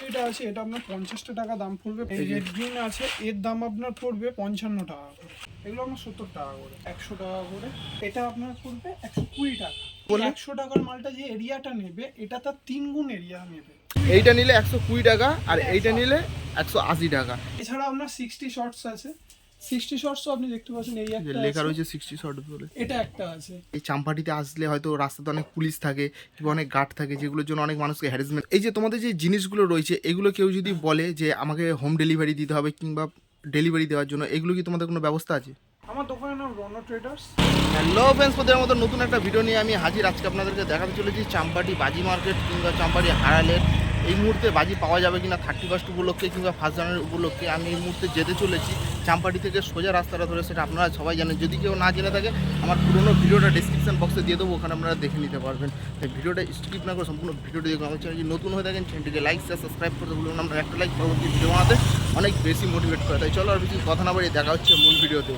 যেটা আছে এটা আপনার 50 টাকা দাম পড়বে। এই রেড গ্রিন আছে, এর দাম আপনার পড়বে 55 টাকা করে। এগুলো আপনার 70 টাকা করে, 100 টাকা করে। এটা আপনার পড়বে 120 টাকা। 100 টাকার মালটা যে এরিয়াটা নেবে এটা তার 3 গুণ এরিয়া নেবে। এইটা নিলে 120 টাকা আর এইটা নিলে 180 টাকা। এছাড়া আপনার 60 শর্টস আছে। 60 শর্টসও আপনি দেখতে পাচ্ছেন, এই একটা লেখা রয়েছে 60 শর্ট বলে। এটা একটা আছে। এই চাম্পাটিতে আসলে হয়তো রাস্তাতে অনেক পুলিশ থাকে কিংবা অনেক গার্ড থাকে, যেগুলোর জন্য অনেক মানুষকে হ্যারাসমেন্ট। এই যে তোমাদের যে জিনিসগুলো রয়েছে এগুলো কেউ যদি বলে যে আমাকে হোম ডেলিভারি দিতে হবে কিংবা ডেলিভারি দেওয়ার জন্য, এগুলো কি তোমাদের কোনো ব্যবস্থা আছে? আমার দোকানের নাম রনো ট্রেডার্স। হ্যালো ফ্রেন্ডস, প্রতিদিনের মতো নতুন একটা ভিডিও নিয়ে আমি হাজির। আজকে আপনাদেরকে দেখাতে চলেছি চাম্পাটি বাজি মার্কেট কিংবা চাম্পাটি হারালের এই মুহূর্তে বাজি পাওয়া যাবে কিনা 31 উপলক্ষে কিংবা 1 জানুয়ারি উপলক্ষে। আমি এই মুহূর্তে যেতে চলেছি চাম্পাটি থেকে সোজা রাস্তাটা ধরে, সেটা আপনারা সবাই জানেন। যদি কেউ না জেনে থাকে আমার পুরোনো ভিডিওটা ডিসক্রিপশন বক্সে দিয়ে দেবো, ওখানে আপনারা দেখে নিতে পারবেন। তাই ভিডিওটা স্কিপ না করে সম্পূর্ণ ভিডিওটি দেখুন। আমার চ্যানেল যদি নতুন হয়ে থাকেন চ্যানেলটিকে লাইক শেয়ার সাবস্ক্রাইব করতে ভুলবেন না। আমরা একটা লাইক পরবর্তী ভিডিও বানাতে অনেক বেশি মোটিভেট করে। তাই চলো আর বেশি কথা না বাড়িয়ে দেখা হচ্ছে মূল ভিডিওতে।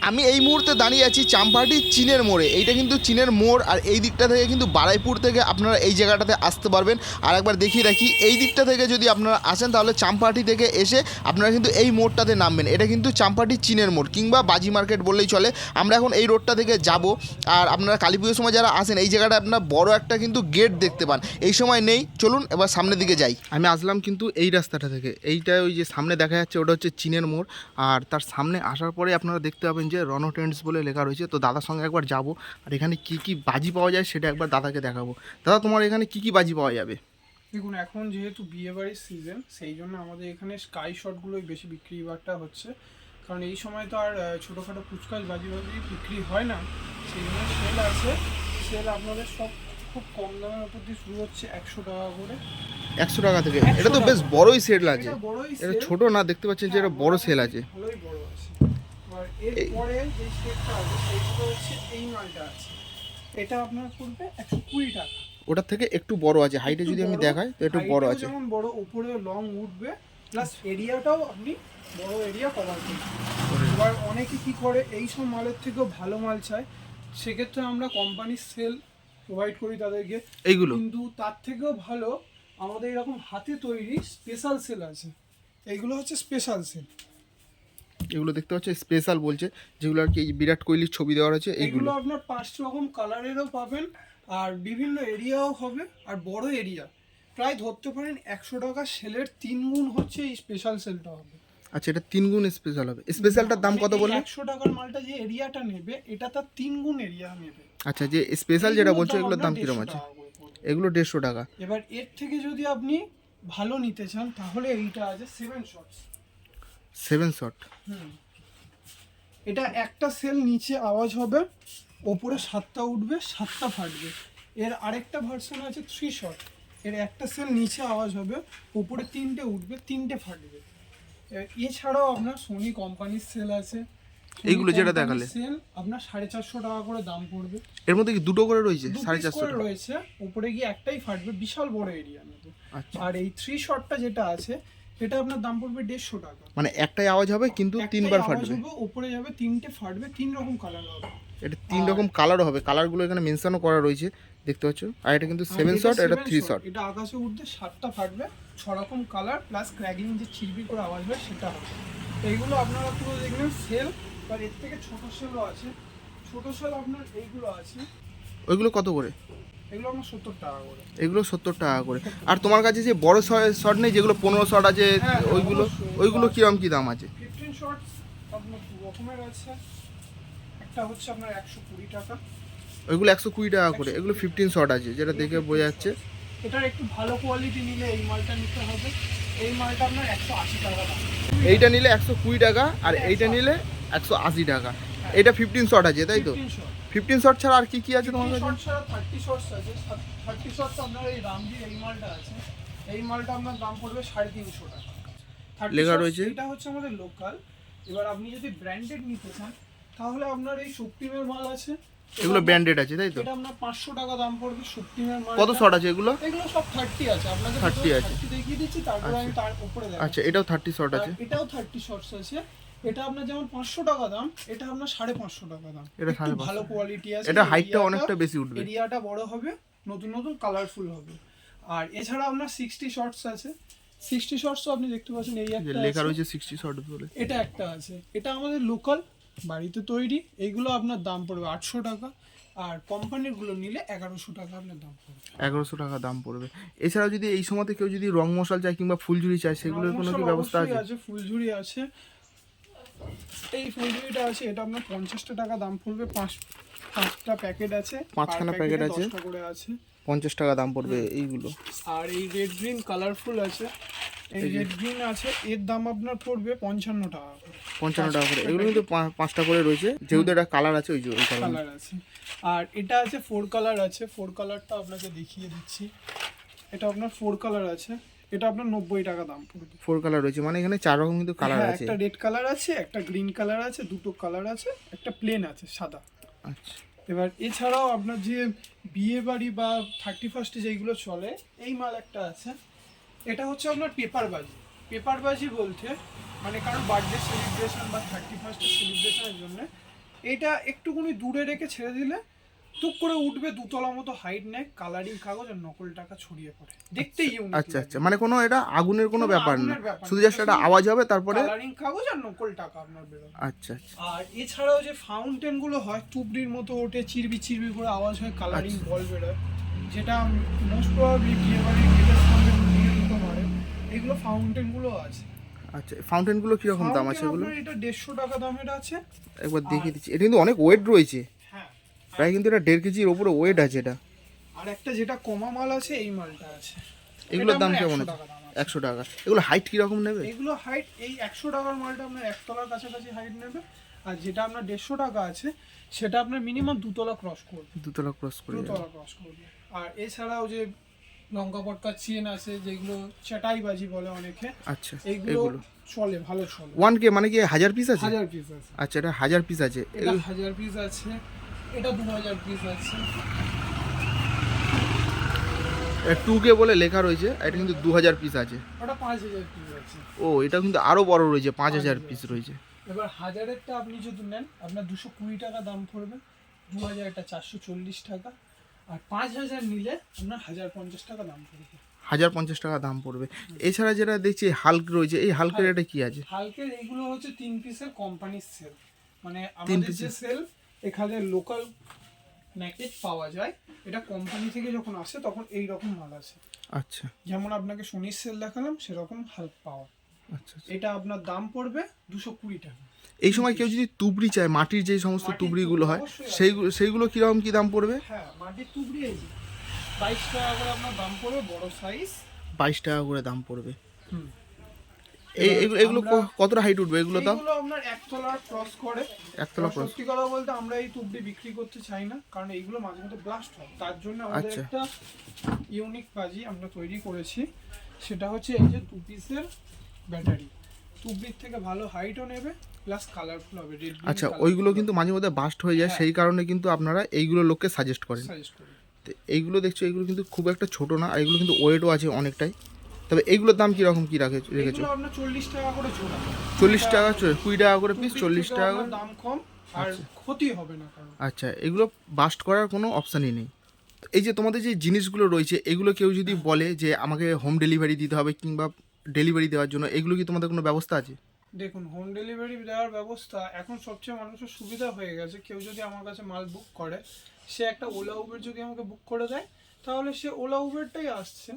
আমি এই মুহূর্তে দাঁড়িয়ে আছি চাম্পাটি চীনের মোড়ে। এইটা কিন্তু চীনের মোড়, আর এই দিকটা থেকে কিন্তু বারাইপুর থেকে আপনারা এই জায়গাটাতে আসতে পারবেন। আর একবার দেখিয়ে রাখি, এই দিকটা থেকে যদি আপনারা আসেন তাহলে চাম্পাটি থেকে এসে আপনারা কিন্তু এই মোড়টাতে নামবেন। এটা কিন্তু চাম্পাটি চীনের মোড় কিংবা বাজি মার্কেট বললেই চলে। আমরা এখন এই রোডটা থেকে যাব। আর আপনারা কালী পুজোর সময় যারা আসেন এই জায়গাটা আপনারা বড় একটা কিন্তু গেট দেখতে পান, এই সময় নেই। চলুন এবার সামনের দিকে যাই। আমি আসলাম কিন্তু এই রাস্তাটা থেকে, এইটা ওই যে সামনে দেখা যাচ্ছে ওটা হচ্ছে চীনের মোড়। আর তার সামনে আসার পরে আপনারা দেখতে পাবেন যে রনো ট্রেন্ডস বলে লেখা রয়েছে। তো দাদার সঙ্গে একবার যাব আর এখানে কি কি বাজি পাওয়া যায় সেটা একবার দাদাকে দেখাবো। দাদা, তোমার এখানে কি কি বাজি পাওয়া যাবে? দেখুন, এখন যেহেতু বিয়ে বাড়ির সিজন, সেই জন্য আমাদের এখানে স্কাই শটগুলোই বেশি বিক্রিবারটা হচ্ছে। কারণ এই সময় তো আর ছোটোখাটো ফুচকাজ বাজি বিক্রি হয় না, সেই জন্য সেল আছে। সেল আপনাদের সব খুব কম দামের উপর দিয়ে শুরু হচ্ছে 100 টাকা করে। 100 টাকা থেকে? এটা তো বেশ বড়ই সেল আছে, এটা ছোট না, দেখতে পাচ্ছেন যে এটা বড় সেল আছে। ভালোই বড় আছে। আর এরপরে যে সেটটা আছে সেইটা হচ্ছে এই মালটা আছে, এটা আপনার পড়বে 120 টাকা। ওটার থেকে একটু বড় আছে, হাইটে যদি আমি দেখাই তো একটু বড় আছে। যেমন বড়, উপরে লং উঠবে, প্লাস এরিয়াটাও আপনি বড় এরিয়া কভার করবেন। এবার অনেকে কি করে, এই সব মালের থেকেও ভালো মাল চায়, সেক্ষেত্রে আমরা কোম্পানির সেল প্রোভাইড করি তাদেরকে এইগুলো কিন্তু তার থেকেও ভালো আমাদের এরকম হাতে তৈরি স্পেশাল সেল আছে। এইগুলো হচ্ছে স্পেশাল সেল। এগুলো দেখতে পাচ্ছ স্পেশাল বলছে, যেগুলো আর কি বিরাট কোহলির ছবি দেওয়া আছে। এইগুলো আপনার 5 রকম কালারেরও পাবেন, আর বিভিন্ন এরিয়াও হবে, আর বড় এরিয়া প্রায় ধরতে পারেন 100 টাকা সেলের 3 গুণ হচ্ছে এই স্পেশাল সেলটা হবে। আচ্ছা, এটা 3 গুণ স্পেশাল হবে। স্পেশালটার দাম কত বললেন? 100 টাকার মালটা যে এরিয়াটা নেবে এটা তার 3 গুণ এরিয়া নেবে। আচ্ছা, যে স্পেশাল যেটা বলছো এগুলোর দাম কিরকম আছে? এগুলো 150 টাকা। এবার এর থেকে যদি আপনি ভালো নিতে চান তাহলে এইটা আছে 7 শটস। 7 শট। এটা একটা সেল নিচে আওয়াজ হবে, ওপরে 7টা উঠবে, 7টা ফাটবে। এর আরেকটা ভার্সন আছে 3 শট। এর একটা সেল নিচে আওয়াজ হবে, ওপরে 3টে উঠবে, 3টে ফাটবে। এছাড়াও আপনার সোনি কোম্পানির সেল আছে। এইগুলো যেটা দেখালে সেল আপনার 450 টাকা করে দাম পড়বে। এর মধ্যে কি দুটো করে রয়েছে? 450 করে রয়েছে, উপরে গিয়ে একটাই ফাটবে, বিশাল বড় এরিয়া নেবে। আর এই 3 শটটা যেটা আছে এটা আপনার দাম পড়বে 150 টাকা। মানে একটাই আওয়াজ হবে কিন্তু 3বার ফাটবে। উপরে যাবে, 3টে ফাটবে, 3 রকম কালার হবে। এটা 3 রকম কালারও হবে, কালারগুলো এখানে মেনশনও করা রয়েছে দেখতে পাচ্ছ। আর এটা কিন্তু 7 শট, এটা 3 শট। এটা আকাশে উঠতে 7টা ফাটবে, 6 রকম কালার প্লাস ক্র্যাকিং যে চিরবির করে আওয়াজ হয় সেটা হবে। এইগুলো আপনারা পুরো দেখবেন সেল। আর এর থেকে ছোট সেলও আছে। ছোট সেল আপনার এইগুলো আছে। ওইগুলো কত করে? এগুলো আপনার 70 টাকা করে। এগুলো 70 টাকা করে। আর তোমার কাছে যে বড় শট নেই, যেগুলো 15 শট আছে, ওইগুলো কিরকম কি দাম আছে? 15 শটস আপনার দু রকমের আছে। একটা হচ্ছে আপনার 120 টাকা। ওইগুলো 120 টাকা করে। এগুলো 15 শট আছে, যেটা দেখে বোঝা যাচ্ছে। এটার একটু ভালো কোয়ালিটি নিলে এই মালটা নিতে হবে। এই মালটা আপনার 180 টাকা দাম। এইটা নিলে 120 টাকা আর এইটা নিলে 180 টাকা। এটা 15 শট আছে তাই তো? 15 শট ছাড়া আর কি কি আছে তোমার কাছে? 30 শটস আছে। 30 শটস আপনার এই রামজির এই মালটা আছে। এই মালটা আপনার দাম পড়বে 350 টাকা। লেখা রয়েছে। এটা হচ্ছে আমাদের লোকাল। এবার আপনি যদি ব্র্যান্ডেড নিতে চান তাহলে আপনার এই সুপ্রিমের মাল আছে। এগুলো ব্র্যান্ডেড আছে তাই তো? এটা আপনার 500 টাকা দাম পড়বে সুপ্রিমের মাল। কত শট আছে এগুলো? এগুলো সব 30 আছে। আপনাদের 30 আছে। 30 দেখিয়ে দিচ্ছি, তারপরে আমি তার উপরে দেখাচ্ছি। আচ্ছা, এটাও 30 শট আছে। এটাও 30 শটস আছে। এটা আপনার যেমন 500 টাকা দাম, এটা আপনার 550 টাকা দাম। এটা একটু ভালো কোয়ালিটি আছে। এটা হাইটটা অনেকটা বেশি উঠবে, এরিয়াটা বড় হবে, নতুন নতুন কালারফুল হবে। আর এছাড়া আপনার 60 শর্টস আছে, 60 শর্টসও আপনি দেখতে পাচ্ছেন, এই যে একটা লেখা আছে, রয়েছে 60 শর্ট বলে। এটা একটা আছে, এটা আমাদের লোকাল বাড়িতে তৈরি, এইগুলো আপনার দাম পড়বে 800 টাকা, আর কোম্পানিরগুলো নিলে 1100 টাকা আপনার দাম পড়বে। 1100 টাকা দাম পড়বে। এছাড়াও যদি এই সময়তে কেউ যদি রং মশাল চায় কিংবা ফুলঝুরি চায়, সেগুলোর কোনো কি রং ব্যবস্থা মশলা আছে? আছে, ফুলঝুরি আছে, এই ফুলঝুরিটা আছে, এটা আপনার 50 টাকা দাম পড়বে, পাঁচটা প্যাকেট আছে, পাঁচখানা প্যাকেট আছে, 10টা করে আছে, 50 টাকা দাম পড়বে এইগুলো। আর এই রেড গ্রিন কালারফুল আছে, এই রেড গ্রিন আছে, এর দাম আপনার পড়বে 55 টাকা করে। 55 টাকা করে। এগুলো কিন্তু 5টা করে রয়েছে, যেহেতু এটা কালার আছে ওই কারণে। কালার আছে, আর এটা আছে 4 কালার আছে, 4 কালারটা আপনাকে দেখিয়ে দিচ্ছি, এটা আপনার 4 কালার আছে, এটা আপনার 90 টাকা দাম পড়বে। 4 কালার রয়েছে, মানে এখানে 4 রকম কিন্তু কালার হ্যাঁ, আছে। একটা রেড কালার আছে, একটা গ্রিন কালার আছে, দুটো কালার আছে, একটা প্লেন আছে সাদা। আচ্ছা, এবার এছাড়াও আপনার যে বিয়ে বাড়ি বা 31স্টে যেগুলো চলে, এই মাল একটা আছে, এটা হচ্ছে আপনার পেপারবাজি। পেপারবাজি বলতে মানে কারণ বার্থডে সেলিব্রেশন বা 31স্টের সেলিব্রেশনের জন্য এটা একটুখানি দূরে রেখে ছেড়ে দিলে টুক করে উঠবে, দুতলা মতো হাইট নেয়, কালারিং কাগজ আর নকল টাকা ছড়িয়ে পড়ে, দেখতে ইউনিক। আচ্ছা আচ্ছা, মানে কোনো এটা আগুনের কোনো কোনো ব্যাপার না, আগুনের ব্যাপার শুধু না, জাস্ট একটা আওয়াজ হবে তারপরে। কালারিং কাগজ আর নকল টাকা আপনার বেরোবে। আচ্ছা আচ্ছা, আর এছাড়াও যে ফাউন্টেন গুলো হয়, তুবড়ির মতো ওঠে, চিরবি চিরবি করে আওয়াজ হয়, কালারিং বল বেরোয়, যেটা মোস্ট প্রবাবলি বিয়ে বাড়ির গেটের সামনে দিয়ে দিতে পারে, এগুলো ফাউন্টেন গুলো আছে। আচ্ছা, ফাউন্টেনগুলো কীরকম দাম আছে এগুলো? এটা 150 টাকা দামের আছে। একবার দেখিয়ে দিচ্ছি, এটা কিন্তু অনেক ওয়েট রয়েছে, হ্যাঁ, প্রায় কিন্তু এটা 1.5 কেজির ওপরে ওয়েট আছে এটা। আর একটা যেটা কমা মাল আছে, এই মালটা আছে, এগুলোর দাম এটা কেমন 100 আছে? টাকা দাম আছে। 100 টাকা। এগুলো হাইট কীরকম নেবে? এগুলো হাইট এই 100 টাকার মালটা আপনার একতলার কাছাকাছি হাইট নেবে, আর যেটা আপনার 150 টাকা আছে সেটা আপনার মিনিমাম দুতলা ক্রস করবে, দুতলা ক্রস করে যাবে। দুতলা ক্রস করবে। আর এছাড়াও যে লঙ্কা পটকা চেন আছে, যেগুলো চাটাইবাজি বলে অনেকে, আচ্ছা, এইগুলো এগুলো চলে, ভালো চলে। 1K মানে কি 1000 পিস আছে? 1000 পিস আছে, আচ্ছা, এটা 1000 পিস আছে। এটা 1000 পিস আছে, এটা 2000 পিস আছে। 2K বলে লেখা রয়েছে, এটা কিন্তু 2000 পিস আছে। ওটা 5000 পিস আছে। ও, এটা কিন্তু আরো বড় রয়েছে, 5000 পিস রয়েছে। এবার 1000-এরটা আপনি যদি নেন, আপনার 220 টাকা দাম পড়বে, 2000-টা 440 টাকা, আর 5000 নিলে আপনার 1050 টাকা দাম পড়বে। 1050 টাকা দাম পড়বে। এছাড়া যেটা দেখছি হাল্ক রয়েছে, এই হাল্কের এটা কি আছে? হালকের এইগুলো হচ্ছে 3 পিসের কোম্পানির সেল, মানে তিন আমাদের যে পিসের? সেল এখানে লোকাল ন্যাকেট পাওয়া যায়, এটা কোম্পানি থেকে যখন আসে তখন এই রকম মাল আছে, আচ্ছা যেমন আপনাকে সোনির সেল দেখালাম সেরকম হাল্ক পাওয়া। আচ্ছা আচ্ছা। এটা আপনার দাম পড়বে 220 টাকা। এই সময় কেউ যদি তুবড়ি চায়, মাটির যে সমস্ত মাটির তুবড়িগুলো তুবড়ি হয়, অবশ্যই আছে। সেইগুলো কীরকম কী দাম পড়বে? হ্যাঁ, মাটির তুবড়ি এই যে 22 টাকা করে আপনার দাম পড়বে, বড় সাইজ। 22 টাকা করে দাম পড়বে। হুম। এগুলো কতটা হাইট উঠবে এগুলো দাম? এগুলো আপনার একতলা ক্রস করে। একতলা আর ক্রস। সত্যি কথা বলতে আমরা এই তুবড়ি বিক্রি করতে চাই না, কারণ এইগুলো মাঝে মধ্যে ব্লাস্ট হয়, তার জন্য আমাদের আচ্ছা। একটা ইউনিক বাজি আমরা তৈরি করেছি, সেটা হচ্ছে এই যে 2 পিসের ব্যাটারি, তুবড়ির থেকে ভালো হাইটও নেবে, প্লাস কালারফুল হবে, রেড। আচ্ছা, ওইগুলো কিন্তু মাঝে মধ্যে বাস্ট হয়ে যায়, হ্যাঁ। সেই কারণে কিন্তু আপনারা এইগুলো লোককে সাজেস্ট করেন। সাজেস্ট করি। তো এইগুলো দেখছো, এইগুলো কিন্তু খুব একটা ছোট না, আর এগুলো কিন্তু ওয়েটও আছে অনেকটাই। তবে এইগুলোর দাম কীরকম কী রেখেছো? এগুলো আপনার 40 টাকা করে জোড়া। 40 টাকা, 20 টাকা করে পিস, তুবড়ির 40 থেকেও টাকা আপনার করে। দাম কম, আর ক্ষতি হবে না কারণ। আচ্ছা, এগুলো বাস্ট করার কোনো অপশানই নেই। তো এই যে তোমাদের যে জিনিসগুলো রয়েছে, এগুলো কেউ যদি বলে যে আমাকে হোম ডেলিভারি দিতে হবে কিংবা ডেলিভারি দেওয়ার জন্য, এগুলো কি তোমাদের কোনো ব্যবস্থা আছে? দেখুন, হোম ডেলিভারি দেওয়ার ব্যবস্থা এখন সবচেয়ে মানুষের সুবিধা হয়ে গেছে। কেউ যদি আমার কাছে মাল বুক করে, সে একটা ওলা উবের যদি আমাকে বুক করে দেয়, তাহলে সে ওলা উবেরটাই আসছে,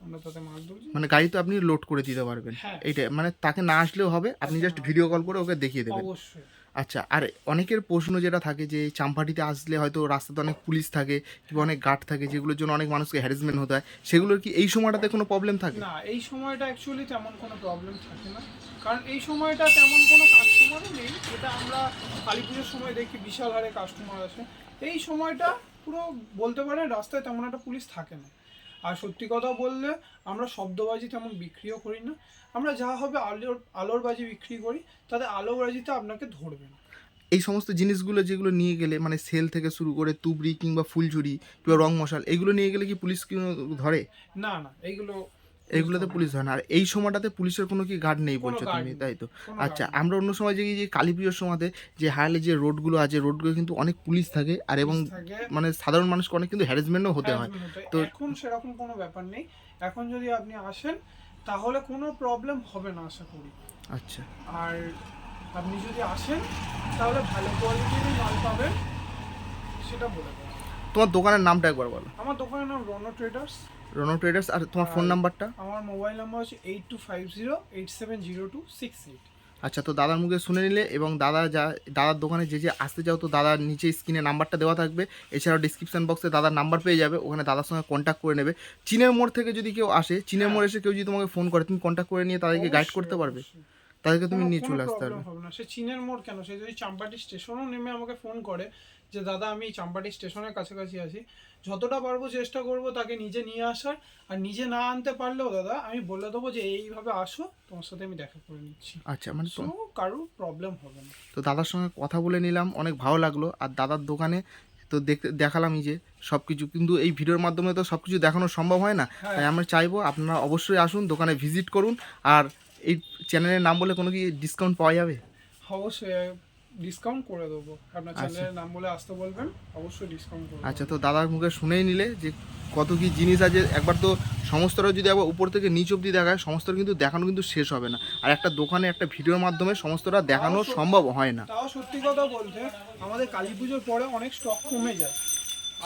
আমরা তাতে মাল দিচ্ছি। মানে গাড়িতে আপনি লোড করে দিতে পারবেন। হ্যাঁ। এইটা মানে তাকে না আসলেও হবে, আপনি জাস্ট ভিডিও কল করে ওকে দেখিয়ে দেবেন। অবশ্যই। আচ্ছা, আর অনেকের প্রশ্ন যেটা থাকে যে চাম্পাটিতে আসলে হয়তো রাস্তাতে অনেক পুলিশ থাকে কিংবা অনেক গার্ড থাকে, যেগুলোর জন্য অনেক মানুষকে হ্যারাসমেন্ট হতে হয়, সেগুলোর কি এই সময়টাতে কোনো প্রবলেম থাকে? না, এই সময়টা অ্যাকচুয়ালি তেমন কোনো প্রবলেম থাকে না, কারণ এই সময়টা তেমন কোনো কাস্টমারও নেই। এটা আমরা কালী পুজোর সময় দেখি বিশাল হারে কাস্টমার আসে, এই সময়টা পুরো বলতে পারেন রাস্তায় তেমন একটা পুলিশ থাকে না। আর সত্যি কথা বললে আমরা শব্দবাজি তেমন বিক্রিও করি না, আমরা যা হবে আলোর বাজি বিক্রি করি, তাতে আলোর বাজিতে আপনাকে ধরবে না। এই সমস্ত জিনিসগুলো যেগুলো নিয়ে গেলে, মানে সেল থেকে শুরু করে তুবড়ি কিংবা ফুলঝুরি কিংবা রং মশাল, এগুলো নিয়ে গেলে কি পুলিশ কি ধরে? না না, এইগুলো এইগুলোতে পুলিশ হয় না। আর এই সময়টাতে পুলিশের কোনো কি গার্ড নেই কোনো বলছো guard তুমি, নেই, তাই তো? কোনো আচ্ছা, guard নেই। আমরা অন্য সময় যে যে কালী পুজোর সময়তে যে হারালে যে রোডগুলো আছে, রোডগুলো কিন্তু অনেক পুলিশ থাকে, আর এবং পুলিশ থাকে, মানে সাধারণ মানুষকে অনেক কিন্তু হ্যারাসমেন্টও হতে হয়। harassment হতে। তো এখন সেরকম কোনো ব্যাপার নেই। এখন যদি আপনি আসেন তাহলে কোনো প্রবলেম হবে না আশা করি। আচ্ছা, আর আপনি যদি আসেন তাহলে ভালো কোয়ালিটিরই মাল পাবেন, সেটা বলে দেবো। তোমার দোকানের নামটা একবার বলো। আমার দোকানের নাম রনো ট্রেডার্স। রনো ট্রেডার্স। আর তোমার ফোন আর নাম্বারটা? আমার মোবাইল নাম্বার হচ্ছে 8250870268। আচ্ছা, তো দাদার মুখে শুনে নিলে, এবং দাদার দোকানে যে আসতে চাও, তো দাদার নিচে স্ক্রিনে নাম্বারটা দেওয়া থাকবে। এছাড়াও ডিসক্রিপশন বক্সে দাদার নাম্বার পেয়ে যাবে, ওখানে দাদার সঙ্গে কন্ট্যাক্ট করে নেবে। চীনের মোড় থেকে যদি কেউ আসে, চীনের মোড় এসে কেউ যদি তোমাকে ফোন করে, তুমি কন্ট্যাক্ট করে নিয়ে তাদেরকে গাইড করতে পারবে, তাদেরকে তুমি নিয়ে চলে আসতে পারবে। হবে না। সে চীনের মোড় কেন, সে যদি চাম্পাটি স্টেশনও নেমে আমাকে ফোন করে যে দাদা আমি চাম্পাটি স্টেশনের কাছাকাছি আছি, যতটা পারবো চেষ্টা করব তাকে নিজে নিয়ে আসার। আর নিজে না আনতে পারলেও দাদা আমি বলে দেবো যে এইভাবে আসো, তোমার সাথে আমি দেখা করে নিচ্ছি। আচ্ছা, মানে সো কারোর প্রবলেম হবে না। তো দাদার সঙ্গে কথা বলে নিলাম, অনেক ভালো লাগলো। আর দাদার দোকানে তো দেখালামই যে সব কিছু, কিন্তু এই ভিডিওর মাধ্যমে তো সব কিছু দেখানো সম্ভব হয় না। হ্যাঁ। তাই আমরা চাইবো আপনারা অবশ্যই আসুন, দোকানে ভিজিট করুন। আর এই চ্যানেলের নাম বলে কোনো কি ডিসকাউন্ট পাওয়া যাবে? অবশ্যই ডিসকাউন্ট করে দেবো। আপনার আচ্ছা। চ্যানেলের নাম বলে আসতে বলবেন, অবশ্যই ডিসকাউন্ট করে আচ্ছা, তো দাদার মুখে শুনেই নিলে যে কত কি জিনিস আছে। একবার তো সমস্তটা যদি আবার উপর থেকে নিচ অবধি দেখায়, সমস্তটা কিন্তু দেখানো কিন্তু শেষ হবে না। আর একটা দোকানে একটা ভিডিওর মাধ্যমে সমস্তটা দেখানো সম্ভব হয় না। তাও সত্যি কথা বলতে আমাদের কালী পুজোর পরে অনেক স্টক কমে যায়,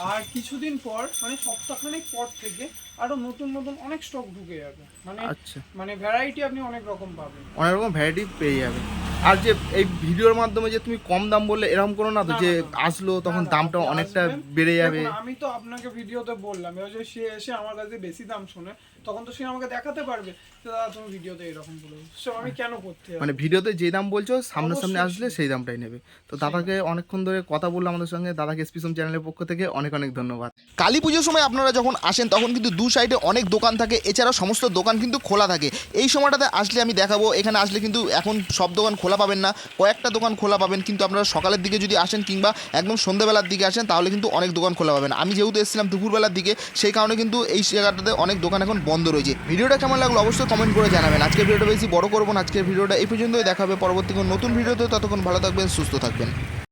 আর কিছুদিন পর মানে সপ্তাহখানেক পর থেকে আরো নতুন নতুন অনেক স্টক ঢুকে যাবে। মানে আচ্ছা, মানে ভ্যারাইটি আপনি অনেক রকম পাবেন। অনেক রকম ভ্যারাইটি পেয়ে যাবে। আর যে এই ভিডিওর মাধ্যমে যে তুমি কম দাম বললে, এরকম করো না তো, না, যে না, না। আসলো তখন না, না, দামটা আপনি অনেকটা আসবেন, বেড়ে যাবে। দেখুন, আমি তো আপনাকে ভিডিওতে বললাম, এবার যদি সে এসে আমার কাছে বেশি দাম শোনে তখন তো সে আমাকে দেখাতে পারবে যে দাদা তুমি ভিডিওতে এরকম বলে, সো আমি কেন করতে যাবো? মানে ভিডিওতে যে দাম বলছো, সামনাসামনি অবশ্যই আসলে সেই দামটাই নেবে। তো সেই দাদাকে অনেকক্ষণ ধরে কথা বললো আমাদের সঙ্গে, দাদাকে এসপিসম চ্যানেলের পক্ষ থেকে অনেক অনেক ধন্যবাদ। কালী পুজোর সময় আপনারা যখন আসেন তখন কিন্তু দু সাইডে অনেক দোকান থাকে, এছাড়াও সমস্ত দোকান কিন্তু খোলা থাকে। এই সময়টাতে আসলে আমি দেখাবো, এখানে আসলে কিন্তু এখন সব দোকান খোলা পাবেন না, কয়েকটা দোকান খোলা পাবেন। কিন্তু আপনারা সকালের দিকে যদি আসেন কিংবা একদম সন্ধ্যাবেলার দিকে আসেন তাহলে কিন্তু অনেক দোকান খোলা পাবেন। আমি যেহেতু এসেছিলাম দুপুরবেলার দিকে, সেই কারণে কিন্তু এই জায়গাটাতে অনেক দোকান এখন বন্ধ রয়েছে। ভিডিওটা কেমন লাগলো অবশ্যই কমেন্ট করে জানাবেন। আজকের ভিডিওটা বেশি বড় করবো না, আজকের ভিডিওটা এই পর্যন্তই। দেখা হবে পরবর্তী কোনো নতুন ভিডিওতে। ততক্ষণ ভালো থাকবেন, সুস্থ থাকবেন।